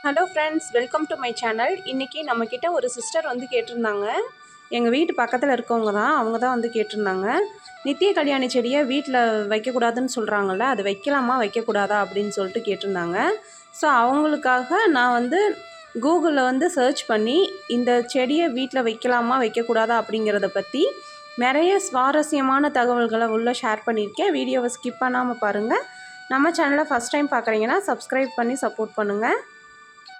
Hello friends, welcome to my channel. இன்றைக்கி நம்மக்கிட்ட ஒரு சிஸ்டர் வந்து கேட்டிருந்தாங்க. எங்கள் வீட்டு பக்கத்தில் இருக்கவங்க தான், அவங்க தான் வந்து கேட்டிருந்தாங்க. நித்திய கல்யாணி செடியை வீட்டில் வைக்கக்கூடாதுன்னு சொல்கிறாங்கல்ல, அது வைக்கலாமா வைக்கக்கூடாதா அப்படின்னு சொல்லிட்டு கேட்டிருந்தாங்க. ஸோ அவங்களுக்காக நான் வந்து கூகுளில் வந்து சர்ச் பண்ணி இந்த செடியை வீட்டில் வைக்கலாமா வைக்கக்கூடாதா அப்படிங்கிறத பற்றி நிறைய சுவாரஸ்யமான தகவல்களை உள்ள ஷேர் பண்ணியிருக்கேன். வீடியோவை ஸ்கிப் பண்ணாமல் பாருங்கள். நம்ம சேனலை ஃபஸ்ட் டைம் பார்க்குறீங்கன்னா சப்ஸ்கிரைப் பண்ணி சப்போர்ட் பண்ணுங்கள்.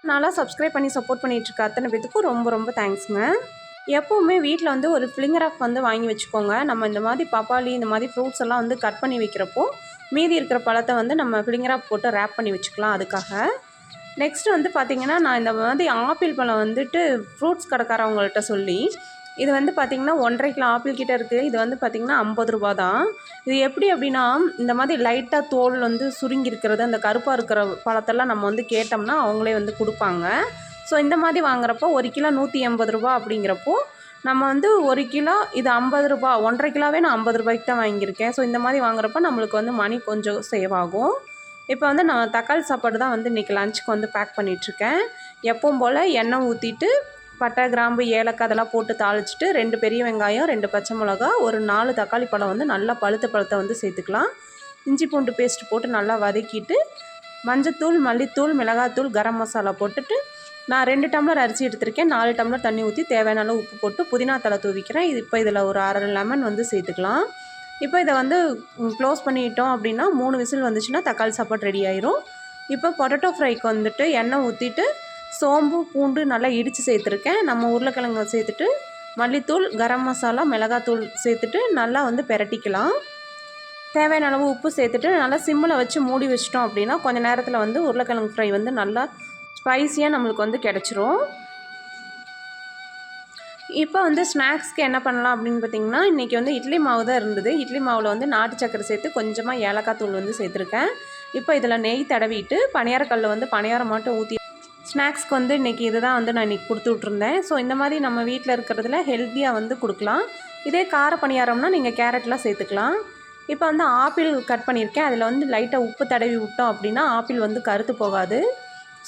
நல்லா சப்ஸ்கிரைப் பண்ணி சப்போர்ட் பண்ணிகிட்ருக்க அத்தனை பேத்துக்கும் ரொம்ப ரொம்ப தேங்க்ஸுங்க. எப்போவுமே வீட்டில் வந்து ஒரு ஃப்ளிங்கராஃப் வந்து வாங்கி வச்சுக்கோங்க. நம்ம இந்த மாதிரி பப்பாளி இந்த மாதிரி ஃப்ரூட்ஸ் எல்லாம் வந்து கட் பண்ணி வைக்கிறப்போ மீதி இருக்கிற பழத்தை வந்து நம்ம ஃப்ளிங்கராஃப் போட்டு ரேப் பண்ணி வச்சுக்கலாம். அதுக்காக நெக்ஸ்ட் வந்து பார்த்திங்கன்னா, நான் இந்த மாதிரி ஆப்பிள் பழம் வந்துட்டு ஃப்ரூட்ஸ் கடைக்காரவங்கள்ட்ட சொல்லி இது வந்து பார்த்திங்கன்னா 1.5 கிலோ ஆப்பிள் கிட்டே இருக்குது. இது வந்து பார்த்திங்கன்னா 50 ரூபா தான். இது எப்படி அப்படின்னா, இந்த மாதிரி லைட்டாக தோல் வந்து சுருங்கி இருக்கிறது, அந்த கருப்பாக இருக்கிற பழத்தெல்லாம் நம்ம வந்து கேட்டோம்னா அவங்களே வந்து கொடுப்பாங்க. ஸோ இந்த மாதிரி வாங்குறப்போ 1 கிலோ 180 ரூபா அப்படிங்கிறப்போ நம்ம வந்து 1 கிலோ இது 50 ரூபா, 1.5 கிலோவே நான் 50 ரூபாய்க்கு தான் வாங்கியிருக்கேன். ஸோ இந்த மாதிரி வாங்குறப்போ நம்மளுக்கு வந்து மணி கொஞ்சம் சேவ் ஆகும். இப்போ வந்து நான் தக்காளி சாப்பாடு தான் வந்து இன்றைக்கி லஞ்சுக்கு வந்து பேக் பண்ணிகிட்ருக்கேன். எப்பவும் போல் எண்ணெய் ஊற்றிட்டு பட்டை, கிராம்பு, ஏலக்காய் அதெல்லாம் போட்டு தாளிச்சிட்டு 2 பெரிய வெங்காயம், 2 பச்சை மிளகா, ஒரு 4 தக்காளி பழம் வந்து நல்லா பழுத்த பழத்தை வந்து சேர்த்துக்கலாம். இஞ்சி பூண்டு பேஸ்ட் போட்டு நல்லா வதக்கிட்டு மஞ்சத்தூள், மல்லித்தூள், மிளகாத்தூள், கரம் மசாலா போட்டுட்டு நான் 2 டம்ளர் அரிசி எடுத்திருக்கேன். 4 டம்ளர் தண்ணி ஊற்றி தேவையான அளவு உப்பு போட்டு புதினா தழை தூவிக்கிறேன். இப்போ இதில் ஒரு 1/2 லெமன் வந்து சேர்த்துக்கலாம். இப்போ இதை வந்து க்ளோஸ் பண்ணிட்டோம் அப்படின்னா 3 விசில் வந்துச்சுன்னா தக்காளி சாப்பாடு ரெடி ஆயிரும். இப்போ பொட்டேட்டோ ஃப்ரைக்கு வந்துட்டு எண்ணெய் ஊற்றிட்டு சோம்பு, பூண்டு நல்லா இடித்து சேர்த்துருக்கேன். நம்ம உருளைக்கிழங்கு சேர்த்துட்டு மல்லித்தூள், கரம் மசாலா, மிளகாத்தூள் சேர்த்துட்டு நல்லா வந்து பெரட்டிக்கலாம். தேவையான அளவு உப்பு சேர்த்துட்டு நல்லா சிம்மில் வச்சு மூடி வச்சிட்டோம் அப்படின்னா கொஞ்சம் நேரத்தில் வந்து உருளைக்கிழங்கு ஃப்ரை வந்து நல்லா ஸ்பைஸியாக நம்மளுக்கு வந்து கிடச்சிரும். இப்போ வந்து ஸ்நாக்ஸ்க்கு என்ன பண்ணலாம் அப்படின்னு பார்த்திங்கன்னா, இன்றைக்கி வந்து இட்லி மாவு தான் இருந்தது. இட்லி மாவில் வந்து நாட்டு சக்கரை சேர்த்து கொஞ்சமாக ஏலக்காய் தூள் வந்து சேர்த்துருக்கேன். இப்போ இதில் நெய் தடவிட்டு பணியாரக்கல்ல வந்து பணியாரம் மட்டும் ஊற்றி ஸ்நாக்ஸ்க்கு வந்து இன்றைக்கி இது தான் வந்து நான் இன்றைக்கி கொடுத்து விட்ருந்தேன். ஸோ இந்த மாதிரி நம்ம வீட்டில் இருக்கிறதுல ஹெல்த்தியாக வந்து கொடுக்கலாம். இதே கார பணியாரம்னா நீங்கள் கேரட்லாம் சேர்த்துக்கலாம். இப்போ வந்து ஆப்பிள் கட் பண்ணியிருக்கேன். அதில் வந்து லைட்டாக உப்பு தடவி விட்டோம் அப்படின்னா ஆப்பிள் வந்து கருத்து போகாது.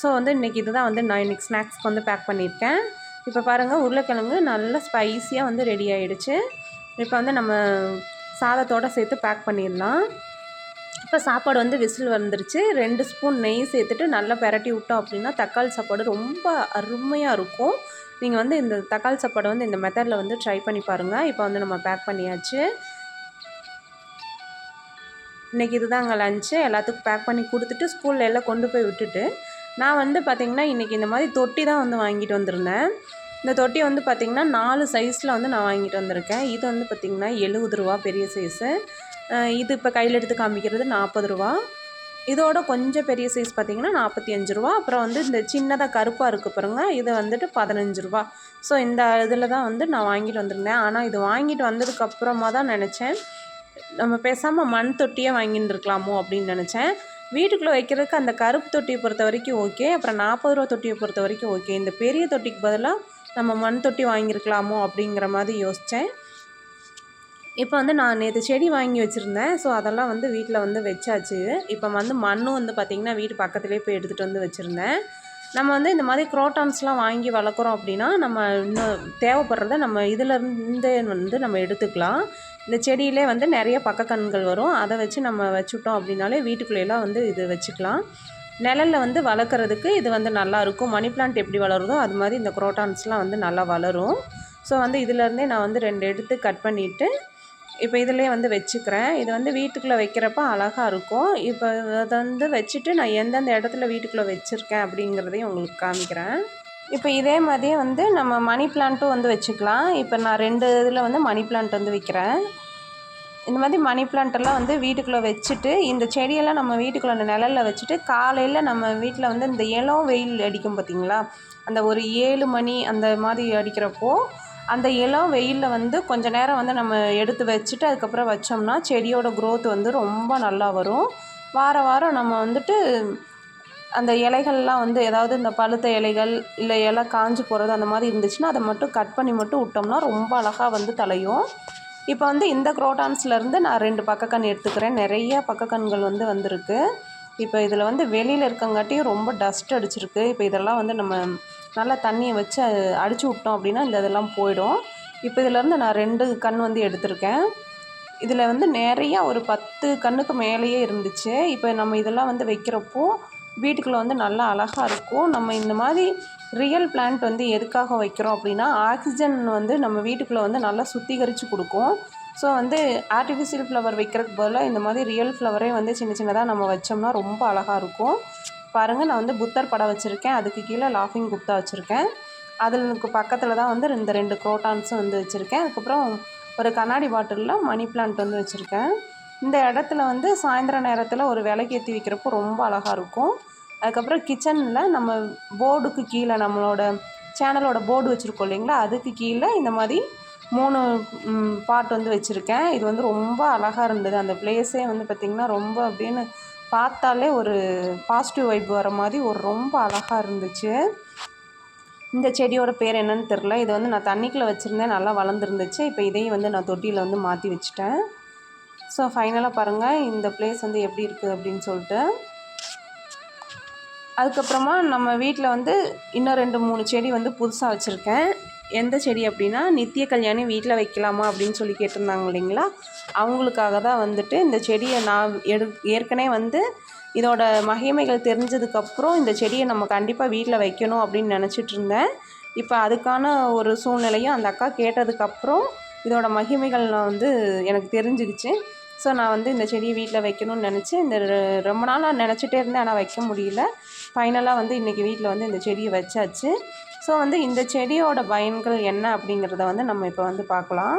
ஸோ வந்து இன்றைக்கி இது தான் வந்து நான் இன்றைக்கி ஸ்நாக்ஸ்க்கு வந்து பேக் பண்ணியிருக்கேன். இப்போ பாருங்கள், உருளைக்கிழங்கு நல்லா ஸ்பைஸியாக வந்து ரெடி ஆகிடுச்சு. இப்போ வந்து நம்ம சாதத்தோடு சேர்த்து பேக் பண்ணிடலாம். இப்போ சாப்பாடு வந்து விசில் வந்துருச்சு. 2 ஸ்பூன் நெய் சேர்த்துட்டு நல்லா பெரட்டி விட்டோம் அப்படின்னா தக்காளி சாப்பாடு ரொம்ப அருமையாக இருக்கும். நீங்கள் வந்து இந்த தக்காளி சாப்பாடு வந்து இந்த மெத்தடில் வந்து ட்ரை பண்ணி பாருங்கள். இப்போ வந்து நம்ம பேக் பண்ணியாச்சு. இன்றைக்கி இதுதாங்க லஞ்சு. எல்லாத்துக்கும் பேக் பண்ணி கொடுத்துட்டு ஸ்கூலில் எல்லாம் கொண்டு போய் விட்டுட்டு நான் வந்து பார்த்திங்கன்னா இன்றைக்கி இந்த மாதிரி தொட்டி தான் வந்து வாங்கிட்டு வந்திருந்தேன். இந்த தொட்டி வந்து பார்த்திங்கன்னா 4 சைஸில் வந்து நான் வாங்கிட்டு வந்திருக்கேன். இது வந்து பார்த்திங்கன்னா 70 ரூபா பெரிய சைஸு. இது இப்போ கையில் எடுத்து காமிக்கிறது 40 ரூபா. இதோட கொஞ்சம் பெரிய சைஸ் பார்த்திங்கன்னா 45 ரூபா. அப்புறம் வந்து இந்த சின்னதாக கருப்பாக இருக்குது பாருங்கள், இது வந்துட்டு 15 ரூபா. ஸோ இந்த இதில் தான் வந்து நான் வாங்கிட்டு வந்திருந்தேன். ஆனால் இது வாங்கிட்டு வந்ததுக்கப்புறமா தான் நினச்சேன், நம்ம பேசாமல் மண் தொட்டியே வாங்கிட்டு இருக்கலாமோ அப்படின்னு நினச்சேன். வீட்டுக்குள்ளே வைக்கிறதுக்கு அந்த கருப்பு தொட்டியை பொறுத்த வரைக்கும் ஓகே. அப்புறம் 40 ரூபா தொட்டியை பொறுத்த வரைக்கும் ஓகே. இந்த பெரிய தொட்டிக்கு பதிலாக நம்ம மண் தொட்டி வாங்கியிருக்கலாமோ அப்படிங்கிற மாதிரி யோசித்தேன். இப்போ வந்து நான் நேற்று செடி வாங்கி வச்சுருந்தேன். ஸோ அதெல்லாம் வந்து வீட்டில் வந்து வச்சாச்சு. இப்போ வந்து மண்ணும் வந்து பார்த்திங்கன்னா வீட்டு பக்கத்துலேயே போய் எடுத்துகிட்டு வந்து வச்சுருந்தேன். நம்ம வந்து இந்த மாதிரி குரோட்டான்ஸ்லாம் வாங்கி வளர்க்குறோம் அப்படின்னா நம்ம இன்னும் தேவைப்படுறத நம்ம இதிலேருந்து வந்து நம்ம எடுத்துக்கலாம். இந்த செடியிலே வந்து நிறைய பக்கக்கன்கள் வரும். அதை வச்சு நம்ம வச்சுட்டோம் அப்படின்னாலே வீட்டுக்குள்ளேலாம் வந்து இது வச்சுக்கலாம். நிழலில் வந்து வளர்க்குறதுக்கு இது வந்து நல்லாயிருக்கும். மணி பிளான்ட் எப்படி வளருதோ அது மாதிரி இந்த குரோட்டான்ஸ்லாம் வந்து நல்லா வளரும். ஸோ வந்து இதிலேருந்தே நான் வந்து 2 எடுத்து கட் பண்ணிவிட்டு இப்போ இதிலே வந்து வச்சுக்கிறேன். இது வந்து வீட்டுக்குள்ளே வைக்கிறப்ப அழகாக இருக்கும். இப்போ அதை வந்து வச்சுட்டு நான் எந்தெந்த இடத்துல வீட்டுக்குள்ளே வச்சுருக்கேன் அப்படிங்கிறதையும் உங்களுக்கு காமிக்கிறேன். இப்போ இதே மாதிரியே வந்து நம்ம மணி பிளான்ட்டும் வந்து வச்சுக்கலாம். இப்போ நான் 2 இதில் வந்து மணி பிளான்ட் வந்து வைக்கிறேன். இந்த மாதிரி மணி பிளான்ட்டெல்லாம் வந்து வீட்டுக்குள்ளே வச்சுட்டு இந்த செடியெல்லாம் நம்ம வீட்டுக்குள்ளே நிழலில் வச்சுட்டு காலையில் நம்ம வீட்டில் வந்து இந்த இளம் வெயில் அடிக்கும் பார்த்திங்களா, அந்த ஒரு 7 மணி அந்த மாதிரி அடிக்கிறப்போ அந்த இளம் வெயிலில் வந்து கொஞ்சம் நேரம் வந்து நம்ம எடுத்து வச்சுட்டு அதுக்கப்புறம் வச்சோம்னா செடியோட க்ரோத் வந்து ரொம்ப நல்லா வரும். வாரம் நம்ம வந்துட்டு அந்த இலைகள்லாம் வந்து ஏதாவது இந்த பழுத்த இலைகள் இல்லை இலை காஞ்சி போகிறது அந்த மாதிரி இருந்துச்சுன்னா அதை மட்டும் கட் பண்ணி மட்டும் விட்டோம்னா ரொம்ப அழகாக வந்து தலையும். இப்போ வந்து இந்த குரோட்டான்ஸ்லேருந்து நான் 2 பக்கக்கன்று எடுத்துக்கிறேன். நிறைய பக்கக்கன்கள் வந்து வந்திருக்கு. இப்போ இதில் வந்து வெளியில் இருக்கங்காட்டியும் ரொம்ப டஸ்ட் அடிச்சிருக்கு. இப்போ இதெல்லாம் வந்து நம்ம நல்லா தண்ணியை வச்சு அடிச்சு விட்டோம் அப்படின்னா இந்த இதெல்லாம் போயிடும். இப்போ இதிலேருந்து நான் 2 கன்று வந்து எடுத்திருக்கேன். இதில் வந்து நிறையா ஒரு 10 கன்றுக்கு மேலேயே இருந்துச்சு. இப்போ நம்ம இதெல்லாம் வந்து வைக்கிறப்போ வீட்டுக்குள்ளே வந்து நல்லா அழகாக இருக்கும். நம்ம இந்த மாதிரி ரியல் பிளான்ட் வந்து எதுக்காக வைக்கிறோம் அப்படின்னா, ஆக்சிஜன் வந்து நம்ம வீட்டுக்குள்ளே வந்து நல்லா சுத்திகரித்து கொடுக்கும். ஸோ வந்து ஆர்டிஃபிஷியல் ஃப்ளவர் வைக்கிறதுக்கு பதிலாக இந்த மாதிரி ரியல் ஃப்ளவரே வந்து சின்ன சின்னதாக நம்ம வச்சோம்னா ரொம்ப அழகாக இருக்கும். பாருங்கள், நான் வந்து புத்தர் படம் வச்சுருக்கேன். அதுக்கு கீழே லாஃபிங் குப்தா வச்சுருக்கேன். அதுக்கு பக்கத்தில் தான் வந்து இந்த 2 குரோட்டான்ஸும் வந்து வச்சுருக்கேன். அதுக்கப்புறம் ஒரு கண்ணாடி பாட்டிலில் மணி பிளான்ட் வந்து வச்சுருக்கேன். இந்த இடத்துல வந்து சாயந்தர நேரத்தில் ஒரு விளக்கேற்றி வைக்கிறப்போ ரொம்ப அழகாக இருக்கும். அதுக்கப்புறம் கிச்சனில் நம்ம போர்டுக்கு கீழே நம்மளோட சேனலோட போர்டு வச்சுருக்கோம் இல்லைங்களா, அதுக்கு கீழே இந்த மாதிரி 3 பாட் வந்து வச்சுருக்கேன். இது வந்து ரொம்ப அழகாக இருந்தது. அந்த பிளேஸே வந்து பார்த்திங்கன்னா ரொம்ப அப்படின்னு பார்த்தாலே ஒரு பாசிட்டிவ் வைப் வர மாதிரி ஒரு ரொம்ப அழகாக இருந்துச்சு. இந்த செடியோட பேர் என்னன்னு தெரில. இது வந்து நான் தண்ணிக்குள்ளே வச்சுருந்தேன், நல்லா வளர்ந்துருந்துச்சு. இப்போ இதையும் வந்து நான் தொட்டியில் வந்து மாற்றி வச்சுட்டேன். ஸோ ஃபைனலாக பாருங்கள் இந்த பிளேஸ் வந்து எப்படி இருக்குது அப்படின்னு சொல்லிட்டு. அதுக்கப்புறமா நம்ம வீட்டில் வந்து இன்னும் 2, 3 செடி வந்து புதுசாக வச்சுருக்கேன். எந்த செடி அப்படின்னா, நித்திய கல்யாணி வீட்டில் வைக்கலாமா அப்படின்னு சொல்லி கேட்டிருந்தாங்க இல்லைங்களா, அவங்களுக்காக தான் வந்துட்டு இந்த செடியை நான் ஏற்கனவே வந்து இதோட மகிமைகள் தெரிஞ்சதுக்கப்புறம் இந்த செடியை நம்ம கண்டிப்பாக வீட்டில் வைக்கணும் அப்படின்னு நினச்சிட்டு இருந்தேன். இப்போ அதுக்கான ஒரு சூழ்நிலையும் அந்த அக்கா கேட்டதுக்கப்புறம் இதோட மகிமைகள் நான் வந்து எனக்கு தெரிஞ்சுக்கிச்சு. ஸோ நான் வந்து இந்த செடியை வீட்டில் வைக்கணும்னு நினச்சி ரொம்ப நாளாக நினச்சிட்டே இருந்தேன், ஆனால் வைக்க முடியல. ஃபைனலாக வந்து இன்றைக்கி வீட்டில் வந்து இந்த செடியை வச்சாச்சு. ஸோ வந்து இந்த செடியோட பயன்கள் என்ன அப்படிங்கிறத வந்து நம்ம இப்போ வந்து பார்க்கலாம்.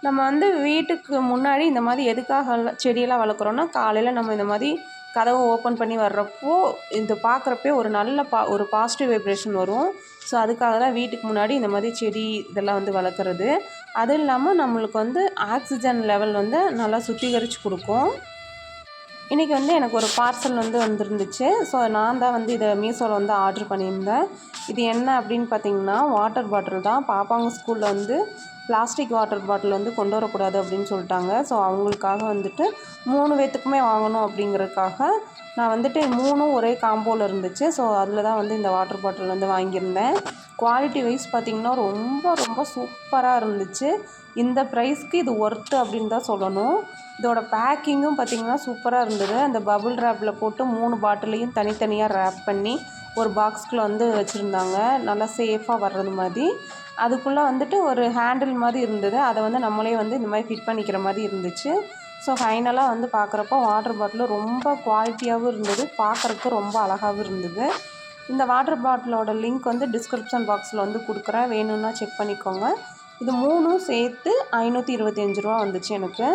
நம்ம வந்து வீட்டுக்கு முன்னாடி இந்த மாதிரி எதுக்காக செடியெல்லாம் வளர்க்குறோன்னா, காலையில் நம்ம இந்த மாதிரி கதவை ஓப்பன் பண்ணி வர்றப்போ இது பார்க்குறப்பே ஒரு நல்ல ஒரு பாசிட்டிவ் வைப்ரேஷன் வரும். ஸோ அதுக்காக தான் வீட்டுக்கு முன்னாடி இந்த மாதிரி செடி இதெல்லாம் வந்து வளர்க்குறது. அதுவும் இல்லாமல் நம்மளுக்கு வந்து ஆக்சிஜன் லெவல் வந்து நல்லா சுத்திகரித்து கொடுக்கும். இன்றைக்கி வந்து எனக்கு ஒரு பார்சல் வந்து வந்துருந்துச்சு. ஸோ நான் தான் வந்து இதை மீஷோவில் வந்து ஆர்டர் பண்ணியிருந்தேன். இது என்ன அப்படின்னு பார்த்திங்கன்னா, வாட்டர் பாட்டில் தான். பாப்பாங்க ஸ்கூலில் வந்து பிளாஸ்டிக் வாட்டர் பாட்டில் வந்து கொண்டு வரக்கூடாது அப்படின்னு சொல்லிட்டாங்க. ஸோ அவங்களுக்காக வந்துட்டு 3 பேர்த்துக்குமே வாங்கணும் அப்படிங்கிறதுக்காக நான் வந்துட்டு 3ம் ஒரே காம்போவில் இருந்துச்சு. ஸோ அதில் தான் வந்து இந்த வாட்டர் பாட்டில் வந்து வாங்கியிருந்தேன். குவாலிட்டி வைஸ் பார்த்திங்கன்னா ரொம்ப ரொம்ப சூப்பராக இருந்துச்சு. இந்த ப்ரைஸ்க்கு இது ஒர்த்து அப்படின்னு தான் சொல்லணும். இதோட பேக்கிங்கும் பார்த்திங்கன்னா சூப்பராக இருந்தது. அந்த பபுள் ரேப்பில் போட்டு 3 பாட்டிலையும் தனித்தனியாக ரேப் பண்ணி ஒரு பாக்ஸ்குள்ளே வந்து வச்சுருந்தாங்க, நல்லா சேஃபாக வர்றது மாதிரி. அதுக்குள்ளே வந்துட்டு ஒரு ஹேண்டில் மாதிரி இருந்தது. அதை வந்து நம்மளே வந்து இந்த மாதிரி ஃபிட் பண்ணிக்கிற மாதிரி இருந்துச்சு. ஸோ ஃபைனலாக வந்து பார்க்குறப்போ வாட்டர் பாட்டில் ரொம்ப குவாலிட்டியாகவும் இருந்தது, பார்க்குறக்கு ரொம்ப அழகாகவும் இருந்தது. இந்த வாட்டர் பாட்டிலோட லிங்க் வந்து டிஸ்கிரிப்ஷன் பாக்ஸில் வந்து கொடுக்குறேன், வேணும்னா செக் பண்ணிக்கோங்க. இது 3ம் சேர்த்து 525 ரூபா வந்துச்சு எனக்கு.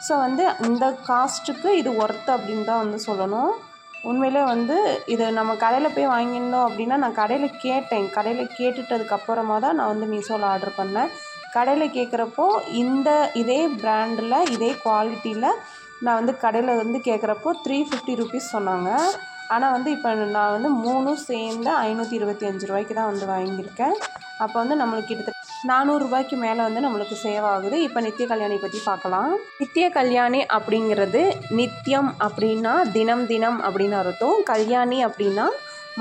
ஸோ வந்து இந்த காஸ்ட்டுக்கு இது ஒர்த்து அப்படின்னு தான் வந்து சொல்லணும். உண்மையிலே வந்து இது நம்ம கடையில் போய் வாங்கியிருந்தோம் அப்படின்னா, நான் கடையில் கேட்டேன். கடையில் கேட்டுட்டதுக்கப்புறமா தான் நான் வந்து மீஷோவில் ஆர்டர் பண்ணேன். கடையில் கேட்குறப்போ இதே பிராண்டில் இதே குவாலிட்டியில் நான் வந்து கடையில் வந்து கேட்குறப்போ 350 ருபீஸ் சொன்னாங்க. ஆனால் வந்து இப்போ நான் வந்து 3ம் சேர்ந்து 525 ரூபாய்க்கு தான் வந்து வாங்கியிருக்கேன். அப்போ வந்து நம்மளுக்கு கிட்டத்தட்ட 400 ரூபாய்க்கு மேலே வந்து நம்மளுக்கு சேவ் ஆகுது. இப்போ நித்திய கல்யாணி பற்றி பார்க்கலாம். நித்திய கல்யாணி அப்படிங்கிறது நித்தியம் அப்படின்னா தினம் தினம் அப்படின்னு அர்த்தம். கல்யாணி அப்படின்னா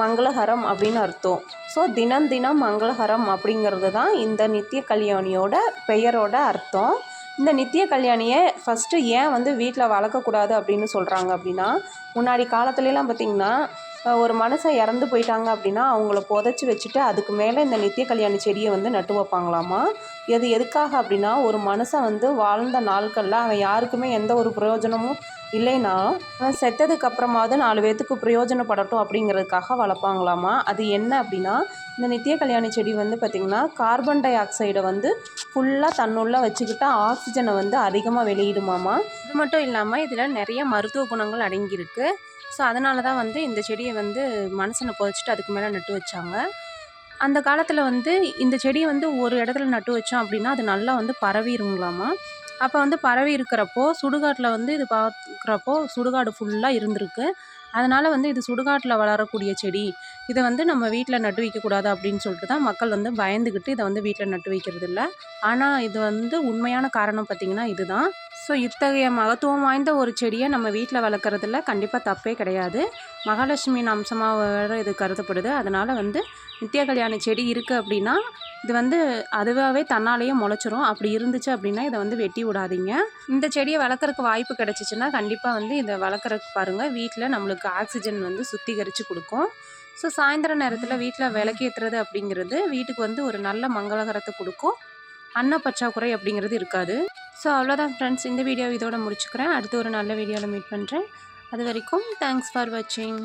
மங்களகரம் அப்படின்னு அர்த்தம். ஸோ தினம் தினம் மங்களகரம் அப்படிங்கிறது தான் இந்த நித்திய கல்யாணியோட பெயரோட அர்த்தம். இந்த நித்திய கல்யாணியை ஃபஸ்ட்டு ஏன் வந்து வீட்டில் வளர்க்கக்கூடாது அப்படின்னு சொல்கிறாங்க அப்படின்னா, முன்னாடி காலத்துலலாம் பார்த்திங்கன்னா ஒரு மனுஷன் இறந்து போயிட்டாங்க அப்படின்னா அவங்கள புதைச்சி வச்சுட்டு அதுக்கு மேலே இந்த நித்திய கல்யாணி செடியை வந்து நட்டு வைப்பாங்களாமா. இது எதுக்காக அப்படின்னா, ஒரு மனுஷன் வந்து வாழ்ந்த நாட்களில் அவன் யாருக்குமே எந்த ஒரு பிரயோஜனமும் இல்லைன்னா அவன் செத்ததுக்கு அப்புறமாவது 4 பேர்த்துக்கு பிரயோஜனப்படட்டும் அப்படிங்கிறதுக்காக வளர்ப்பாங்களாமா. அது என்ன அப்படின்னா, இந்த நித்திய கல்யாணி செடி வந்து பார்த்திங்கன்னா கார்பன் டை ஆக்சைடை வந்து ஃபுல்லாக தன்னுள்ளே வச்சுக்கிட்டு ஆக்சிஜனை வந்து அதிகமாக வெளியிடுமாமா. இது மட்டும் இல்லாமல் இதில் நிறைய மருத்துவ குணங்கள் அடங்கியிருக்கு. ஸோ அதனால தான் வந்து இந்த செடியை வந்து மனுஷனை புதைச்சிட்டு அதுக்கு மேலே நட்டு வச்சாங்க. அந்த காலத்தில் வந்து இந்த செடியை வந்து ஒரு இடத்துல நட்டு வச்சோம் அப்படின்னா அது நல்லா வந்து பரவிடுங்களாமா. அப்போ வந்து பரவி இருக்கிறப்போ சுடுகாட்டில் வந்து இது பார்க்குறப்போ சுடுகாடு ஃபுல்லாக இருந்திருக்கு. அதனால் வந்து இது சுடுகாட்டில் வளரக்கூடிய செடி, இதை வந்து நம்ம வீட்டில் நட்டு வைக்கக்கூடாது அப்படின்னு சொல்லிட்டு தான் மக்கள் வந்து பயந்துக்கிட்டு இதை வந்து வீட்டில் நட்டு வைக்கிறது இல்லை. ஆனால் இது வந்து உண்மையான காரணம் பார்த்திங்கன்னா இதுதான். ஸோ இத்தகைய மகத்துவம் வாய்ந்த ஒரு செடியை நம்ம வீட்டில் வளர்க்குறதுல கண்டிப்பாக தப்பே கிடையாது. மகாலட்சுமியின் அம்சமாக வேறு இது கருதப்படுது. அதனால் வந்து நித்திய கல்யாணி செடி இருக்குது அப்படின்னா இது வந்து அதுவாகவே தன்னாலேயே முளைச்சிரும். அப்படி இருந்துச்சு அப்படின்னா இதை வந்து வெட்டி விடாதீங்க. இந்த செடியை வளர்க்குறதுக்கு வாய்ப்பு கிடச்சிச்சின்னா கண்டிப்பாக வந்து இதை வளர்க்குறதுக்கு பாருங்கள். வீட்டில் நம்மளுக்கு ஆக்சிஜன் வந்து சுத்திகரித்து கொடுக்கும். ஸோ சாயந்தர நேரத்தில் வீட்டில் விளக்கேற்றுறது அப்படிங்கிறது வீட்டுக்கு வந்து ஒரு நல்ல மங்களகரத்தை கொடுக்கும். அன்ன பற்றாக்குறை அப்படிங்கிறது இருக்காது. ஸோ அவ்வளோதான் ஃப்ரெண்ட்ஸ், இந்த வீடியோ இதோட முடிச்சுக்கிறேன். அடுத்து ஒரு நல்ல வீடியோவில் மீட் பண்ணுறேன். அது வரைக்கும் தேங்க்ஸ் ஃபார் வாட்சிங்.